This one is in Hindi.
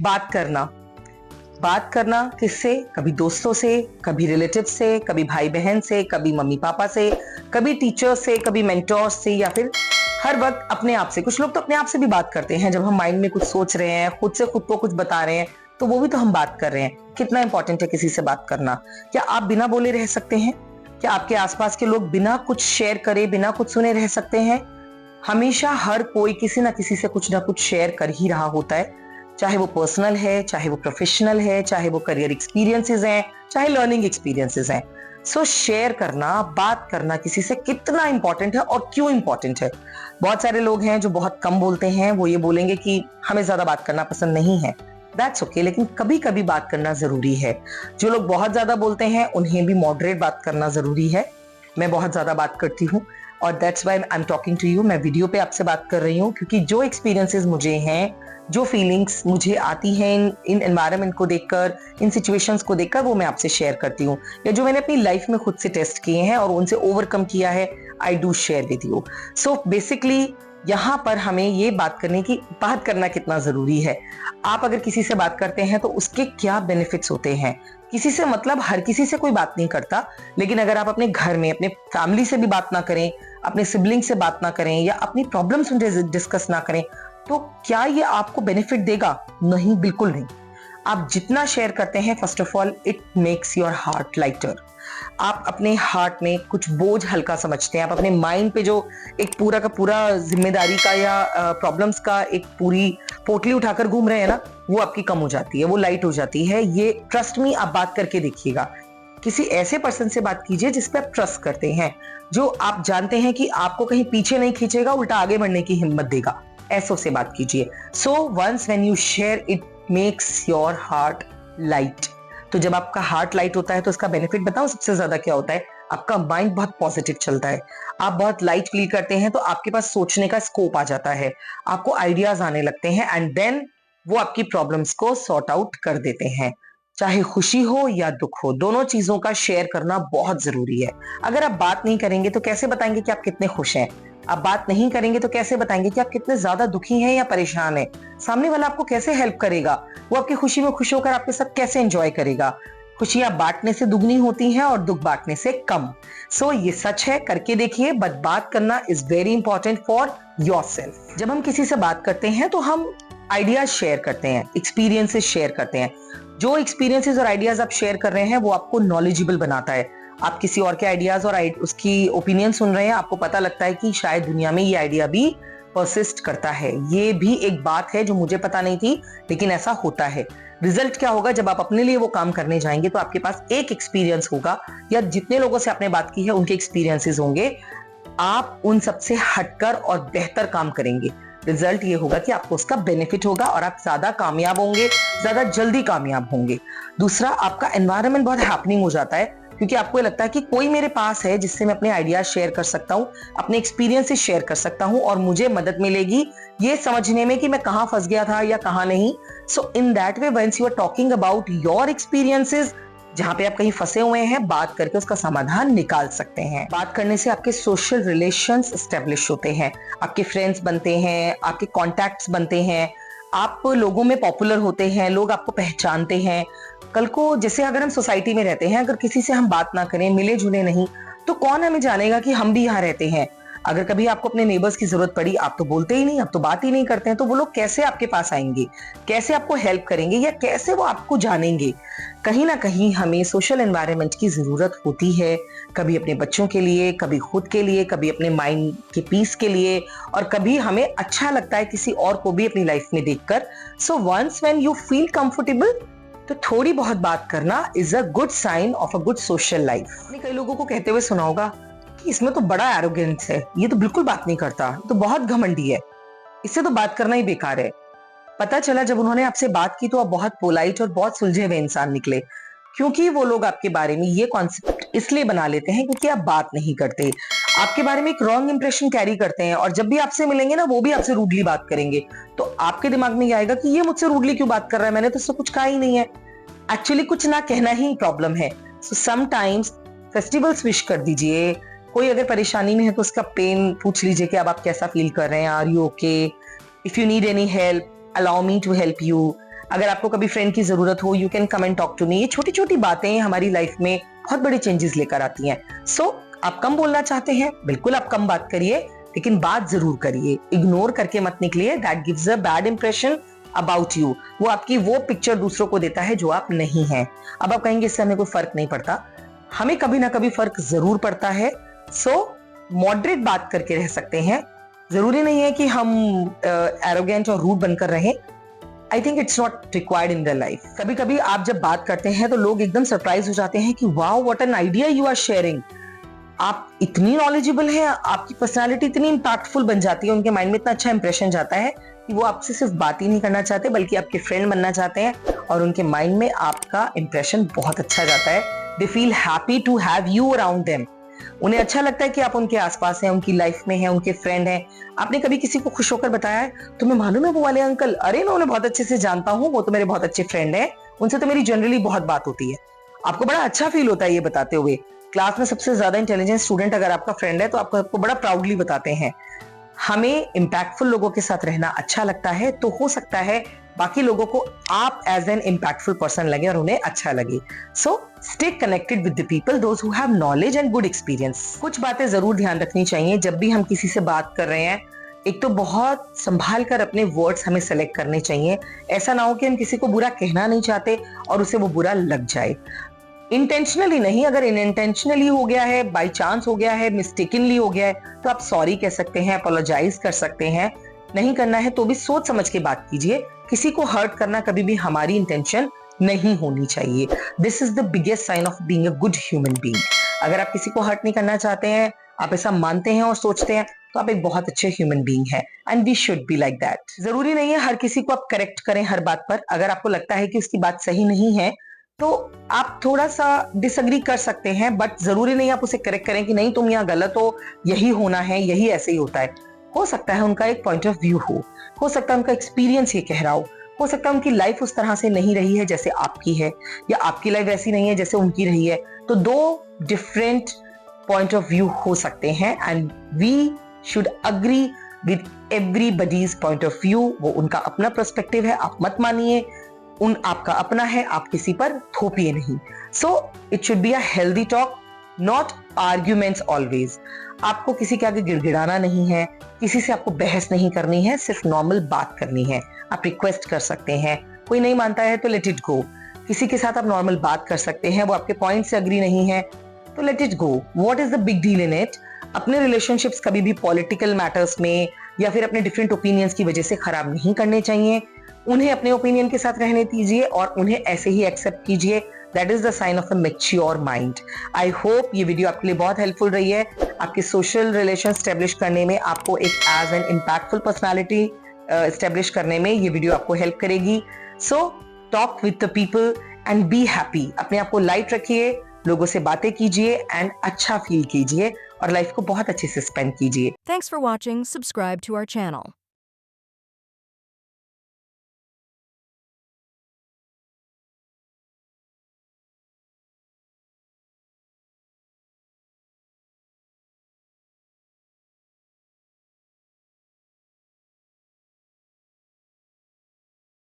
बात करना किससे? कभी दोस्तों से, कभी रिलेटिव से, कभी भाई बहन से, कभी मम्मी पापा से, कभी टीचर से, कभी मेंटोर से, या फिर हर वक्त अपने आप से। कुछ लोग तो अपने आप से भी बात करते हैं जब हम माइंड में कुछ सोच रहे हैं, खुद से खुद को कुछ बता रहे हैं, तो वो भी तो हम बात कर रहे हैं। कितना इंपॉर्टेंट है किसी से बात करना। क्या आप बिना बोले रह सकते हैं? क्या आपके आसपास के लोग बिना कुछ शेयर करे, बिना कुछ सुने रह सकते हैं? हमेशा हर कोई किसी ना किसी से कुछ ना कुछ शेयर कर ही रहा होता है, चाहे वो पर्सनल है, चाहे वो प्रोफेशनल है, चाहे वो करियर एक्सपीरियंसेस हैं, चाहे लर्निंग एक्सपीरियंसेस हैं। सो शेयर करना, बात करना किसी से कितना इंपॉर्टेंट है और क्यों इंपॉर्टेंट है? बहुत सारे लोग हैं जो बहुत कम बोलते हैं। वो ये बोलेंगे कि हमें ज्यादा बात करना पसंद नहीं है। दैट्स ओके, लेकिन कभी कभी बात करना जरूरी है। जो लोग बहुत ज्यादा बोलते हैं उन्हें भी मॉडरेट बात करना जरूरी है। मैं बहुत ज्यादा बात करती हूँ और that's why I am talking to you. मैं वीडियो पे आपसे बात कर रही हूँ क्योंकि जो एक्सपीरियंसेस मुझे हैं, जो फीलिंग्स मुझे आती हैं इन एनवायरनमेंट को देखकर, इन सिचुएशंस को देखकर, वो मैं आपसे शेयर करती हूँ, या जो मैंने अपनी लाइफ में खुद से टेस्ट किए हैं और उनसे ओवरकम किया है, I do share with you. So basically यहाँ पर हमें ये बात करना कितना जरूरी है। आप अगर किसी से बात करते हैं तो उसके क्या बेनिफिट्स होते हैं। किसी से मतलब हर किसी से कोई बात नहीं करता, लेकिन अगर आप अपने घर में अपने फैमिली से भी बात ना करें, अपने सिबलिंग से बात ना करें, या अपनी प्रॉब्लम्स उनसे डिस्कस ना करें, तो क्या ये आपको बेनिफिट देगा? नहीं, बिल्कुल नहीं। आप जितना शेयर करते हैं, first of all it makes your heart lighter. आप अपने हार्ट में कुछ बोझ हल्का समझते हैं। आप अपने माइंड पे जो एक पूरा का पूरा जिम्मेदारी का या प्रॉब्लम्स का एक पूरी पोटली उठाकर घूम रहे हैं ना, वो आपकी कम हो जाती है, वो लाइट हो जाती है। ये ट्रस्ट मी, आप बात करके देखिएगा। किसी ऐसे पर्सन से बात कीजिए जिस पे आप ट्रस्ट करते हैं, जो आप जानते हैं कि आपको कहीं पीछे नहीं खींचेगा, उल्टा आगे बढ़ने की हिम्मत देगा। ऐसों से बात कीजिए। So once when you share, it makes your heart light. तो जब आपका हार्ट लाइट होता है तो इसका बेनिफिट बताओ सबसे ज्यादा क्या होता है? आपका माइंड बहुत पॉजिटिव चलता है, आप बहुत लाइट फील करते हैं, तो आपके पास सोचने का स्कोप आ जाता है, आपको आइडियाज आने लगते हैं, एंड देन वो आपकी प्रॉब्लम्स को सॉर्ट आउट कर देते हैं। चाहे खुशी हो या दुख हो, दोनों चीजों का शेयर करना बहुत जरूरी है। अगर आप बात नहीं करेंगे तो कैसे बताएंगे कि आप कितने खुश हैं? आप बात नहीं करेंगे तो कैसे बताएंगे कि आप कितने ज्यादा दुखी हैं या परेशान हैं? सामने वाला आपको कैसे हेल्प करेगा? वो आपकी खुशी में खुश होकर आपके साथ कैसे एंजॉय करेगा? खुशियां बांटने से दुगनी होती हैं और दुख बांटने से कम। सो ये सच है, करके देखिए। बट बात करना is very important for yourself. जब हम किसी से बात करते हैं तो हम आइडियाज शेयर करते हैं, एक्सपीरियंसेस शेयर करते हैं। जो एक्सपीरियंसेस और आइडियाज आप शेयर कर रहे हैं वो आपको नॉलेजेबल बनाता है। आप किसी और के आइडियाज और उसकी ओपिनियन सुन रहे हैं, आपको पता लगता है कि शायद दुनिया में ये आइडिया भी परसिस्ट करता है। ये भी एक बात है जो मुझे पता नहीं थी, लेकिन ऐसा होता है। रिजल्ट क्या होगा? जब आप अपने लिए वो काम करने जाएंगे तो आपके पास एक एक्सपीरियंस होगा, या जितने लोगों से आपने बात की है उनके एक्सपीरियंसेस होंगे। आप उन सबसे हटकर और बेहतर काम करेंगे। रिजल्ट ये होगा कि आपको उसका बेनिफिट होगा और आप ज्यादा कामयाब होंगे, ज्यादा जल्दी कामयाब होंगे। दूसरा, आपका एनवायरनमेंट बहुत हैपनिंग हो जाता है, क्योंकि आपको ये लगता है कि कोई मेरे पास है जिससे मैं अपने आइडियाज शेयर कर सकता हूँ, अपने एक्सपीरियंसेस शेयर कर सकता हूँ, और मुझे मदद मिलेगी ये समझने में कि मैं कहाँ फंस गया था या कहाँ नहीं। So in that way, whence you are talking about your experiences, जहां पे आप कहीं फंसे हुए हैं, बात करके उसका समाधान निकाल सकते हैं। बात करने से आपके सोशल रिलेशंस एस्टेब्लिश होते हैं, आपके फ्रेंड्स बनते हैं, आपके कॉन्टैक्ट्स बनते हैं, आप लोगों में पॉपुलर होते हैं, लोग आपको पहचानते हैं। कल को जैसे अगर हम सोसाइटी में रहते हैं, अगर किसी से हम बात ना करें, मिले जुले नहीं, तो कौन हमें जानेगा कि हम भी यहाँ रहते हैं? अगर कभी आपको अपने नेबर्स की जरूरत पड़ी, आप तो बोलते ही नहीं, आप तो बात ही नहीं करते हैं, तो वो लोग कैसे आपके पास आएंगे? कैसे आपको हेल्प करेंगे, या कैसे वो आपको जानेंगे? कहीं ना कहीं हमें सोशल एनवायरनमेंट की जरूरत होती है, कभी अपने बच्चों के लिए, कभी खुद के लिए, कभी अपने माइंड के पीस के लिए, और कभी हमें अच्छा लगता है किसी और को भी अपनी लाइफ में देखकर। So once when you feel comfortable, तो थोड़ी बहुत बात करना is a good sign of a good social life. आपने कई लोगों को कहते हुए सुना होगा कि इसमें तो बड़ा एरोगेंस है, ये तो बिल्कुल बात नहीं करता, तो बहुत घमंडी है, इससे तो बात करना ही बेकार है। पता चला जब उन्होंने आपसे बात की तो आप बहुत पोलाइट और बहुत सुलझे हुए इंसान निकले, क्योंकि वो लोग आपके बारे में ये कॉन्सेप्ट इसलिए बना लेते हैं क्योंकि आप बात नहीं करते, आपके बारे में एक रॉन्ग इंप्रेशन कैरी करते हैं, और जब भी आपसे मिलेंगे ना, वो भी आपसे रूडली बात करेंगे, तो आपके दिमाग में ये आएगा कि ये मुझसे रूडली क्यों बात कर रहा है, मैंने तो उससे कुछ कहा ही नहीं है। एक्चुअली कुछ ना कहना ही प्रॉब्लम है। सो समटाइम्स फेस्टिवल्स विश कर दीजिए। कोई अगर परेशानी में है तो उसका पेन पूछ लीजिए कि अब आप कैसा फील कर रहे हैं, are you okay, if you need any help allow me to help you. अगर आपको कभी फ्रेंड की जरूरत हो, you can come and talk to me. ये छोटी छोटी बातें हमारी लाइफ में बहुत बड़े चेंजेस लेकर आती हैं। सो आप कम बोलना चाहते हैं, बिल्कुल आप कम बात करिए, लेकिन बात जरूर करिए, इग्नोर करके मत निकलिए। That gives a bad impression about you. वो आपकी वो पिक्चर दूसरों को देता है जो आप नहीं हैं। अब आप कहेंगे इससे हमें कोई फर्क नहीं पड़ता, हमें कभी ना कभी फर्क जरूर पड़ता है। सो मॉडरेट बात करके रह सकते हैं, जरूरी नहीं है कि हम एरोगेंट और रूड बनकर रहें। I think it's not required in the life. कभी कभी आप जब बात करते हैं तो लोग एकदम सरप्राइज हो जाते हैं कि wow what an idea you are sharing. आप इतनी नॉलेजेबल हैं, आपकी पर्सनालिटी इतनी इंपैक्टफुल बन जाती है, उनके माइंड में इतना अच्छा इंप्रेशन जाता है कि वो आपसे सिर्फ बात ही नहीं करना चाहते बल्कि आपके फ्रेंड बनना चाहते हैं, और उनके माइंड में आपका इंप्रेशन बहुत अच्छा जाता है। They feel happy to have you around them. उन्हें अच्छा लगता है कि आप उनके आसपास हैं, उनकी लाइफ में हैं, उनके फ्रेंड हैं। आपने कभी किसी को खुश होकर बताया है, तुम्हें मालूम है वो वाले अंकल, अरे मैं उन्हें बहुत अच्छे से जानता हूँ, वो तो मेरे बहुत अच्छे फ्रेंड हैं, उनसे तो मेरी जनरली बहुत बात होती है। आपको बड़ा अच्छा फील होता है ये बताते हुए। क्लास में सबसे ज्यादा इंटेलिजेंट स्टूडेंट अगर आपका फ्रेंड है तो आपको बड़ा प्राउडली बताते हैं। हमें इम्पैक्टफुल लोगों के साथ रहना अच्छा लगता है, तो हो सकता है बाकी लोगों को आप एज एन इम्पैक्टफुल पर्सन लगे और उन्हें अच्छा लगे। So stay connected with the people those who have knowledge and good experience. कुछ बातें जरूर ध्यान रखनी चाहिए जब भी हम किसी से बात कर रहे हैं। एक तो बहुत संभाल कर अपने वर्ड्स हमें सेलेक्ट करने चाहिए। ऐसा ना हो कि हम किसी को बुरा कहना नहीं चाहते और उसे वो बुरा लग जाए। इंटेंशनली नहीं, अगर इनइंटेंशनली हो गया है, बाई चांस हो गया है, मिस्टेकनली हो गया है, तो आप सॉरी कह सकते हैं, अपोलोजाइज कर सकते हैं। नहीं करना है तो भी सोच समझ के बात कीजिए। किसी को हर्ट करना कभी भी हमारी इंटेंशन नहीं होनी चाहिए। This is the biggest sign of being a good human being. अगर आप किसी को हर्ट नहीं करना चाहते हैं, आप ऐसा मानते हैं और सोचते हैं, तो आप एक बहुत अच्छे ह्यूमन बीइंग है, and we should be like that. जरूरी नहीं है हर किसी को आप करेक्ट करें हर बात पर। अगर आपको लगता है कि उसकी बात सही नहीं है तो आप थोड़ा सा डिसएग्री कर सकते हैं, बट जरूरी नहीं आप उसे करेक्ट करें कि नहीं तुम यहाँ गलत हो, यही होना है, यही ऐसे ही होता है। हो सकता है उनका एक पॉइंट ऑफ व्यू हो सकता है उनका एक्सपीरियंस ये कह रहा हो सकता है उनकी लाइफ उस तरह से नहीं रही है जैसे आपकी है, या आपकी लाइफ वैसी नहीं है जैसे उनकी रही है। तो दो डिफरेंट पॉइंट ऑफ व्यू हो सकते हैं, and we should agree with everybody's point of view. वो उनका अपना पर्सपेक्टिव है, आप मत मानिए, आपका अपना है, आप किसी पर थोपिए नहीं। So it should be a healthy talk, not arguments always. आपको किसी के आगे गिड़गिड़ाना नहीं है, किसी से आपको बहस नहीं करनी है, सिर्फ नॉर्मल बात करनी है। आप रिक्वेस्ट कर सकते हैं, कोई नहीं मानता है तो लेट इट गो। किसी के साथ आप नॉर्मल बात कर सकते हैं, वो आपके पॉइंट से अग्री नहीं है तो let it go. What is the big deal in it? अपने रिलेशनशिप्स कभी भी पॉलिटिकल मैटर्स में या फिर अपने डिफरेंट ओपिनियंस की वजह से खराब नहीं करने चाहिए। उन्हें अपने ओपिनियन के साथ रहने दीजिए और उन्हें ऐसे ही एक्सेप्ट कीजिए। That is the sign of a mature mind. I hope ये वीडियो आपके लिए बहुत हेल्पफुल रही है। आपके सोशल रिलेशन स्टैब्लिश करने में, आपको एक as an impactful personality establish करने में ये वीडियो आपको हेल्प करेगी। So talk with the people and be happy. अपने आप को लाइट रखिए, लोगों से बातें कीजिए एंड अच्छा फील कीजिए और लाइफ को बहुत अच्छे से स्पेंड कीजिए। Thanks for watching. Subscribe to our channel.